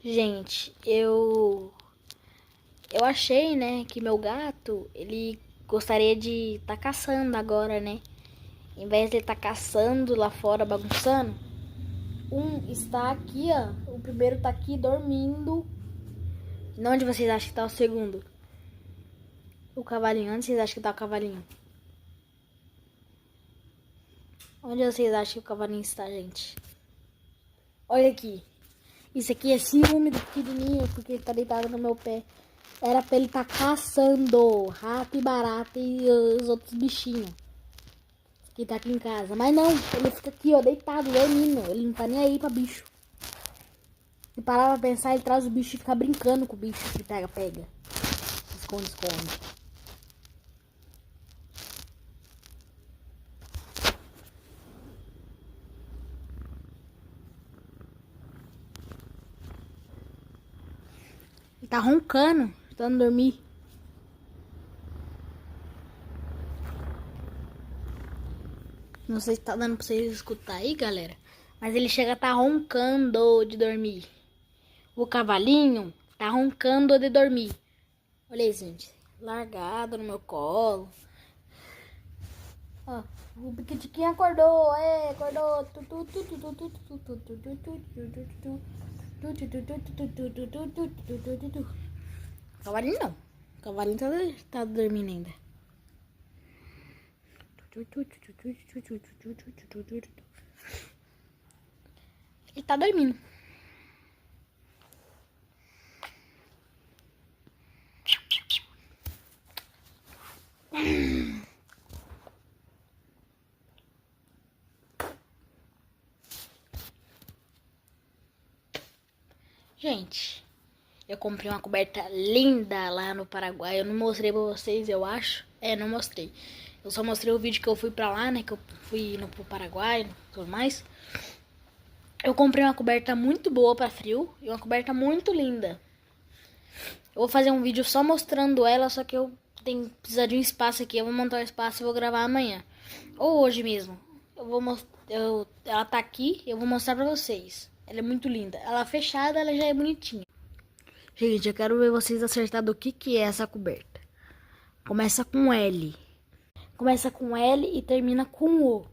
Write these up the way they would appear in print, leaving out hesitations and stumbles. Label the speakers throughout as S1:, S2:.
S1: Gente, eu achei, né, que meu gato, ele gostaria de estar caçando agora, né? Em vez de ele estar caçando lá fora, bagunçando, um está aqui, ó. O primeiro tá aqui dormindo. E onde vocês acham que tá o segundo? O cavalinho. Onde vocês acham que tá o cavalinho? Onde vocês acham que o cavalinho está, gente? Olha aqui. Isso aqui é ciúme do pequenininho, porque ele tá deitado no meu pé. Era pra ele estar caçando rato e barata e os outros bichinhos que tá aqui em casa. Mas não, ele fica aqui, ó, deitado, dormindo. Ele não tá nem aí pra bicho. Se parar pra pensar, ele traz o bicho e fica brincando com o bicho que pega. Esconde. Ele tá roncando, tentando dormir. Não sei se tá dando pra vocês escutar aí, galera. Mas ele chega a tá roncando de dormir. O cavalinho tá roncando de dormir. Olha aí, gente. Largado no meu colo. Ó, o Piquitiquinho acordou. Acordou. Cavalinho não. Cavalinho tá dormindo ainda. Ele tá dormindo. Gente, eu comprei uma coberta linda lá no Paraguai. Eu não mostrei pra vocês, eu acho. Não mostrei. Eu só mostrei o vídeo que eu fui pra lá, né? Que eu fui pro Paraguai e tudo mais. Eu comprei uma coberta muito boa pra frio e uma coberta muito linda. Eu vou fazer um vídeo só mostrando ela, só que eu tenho precisar de um espaço aqui. Eu vou montar um espaço e vou gravar amanhã. Ou hoje mesmo. Ela tá aqui, eu vou mostrar pra vocês. Ela é muito linda. Ela fechada, ela já é bonitinha. Gente, eu quero ver vocês acertar do que é essa coberta. Começa com L. Começa com L e termina com O.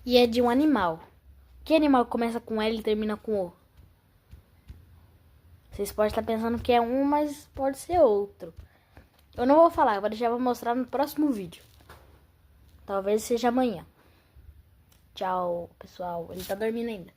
S1: E é de um animal. Que animal começa com L e termina com O? Vocês podem estar pensando que é um, mas pode ser outro. Eu não vou falar, eu vou deixar pra mostrar no próximo vídeo. Talvez seja amanhã. Tchau, pessoal. Ele tá dormindo ainda.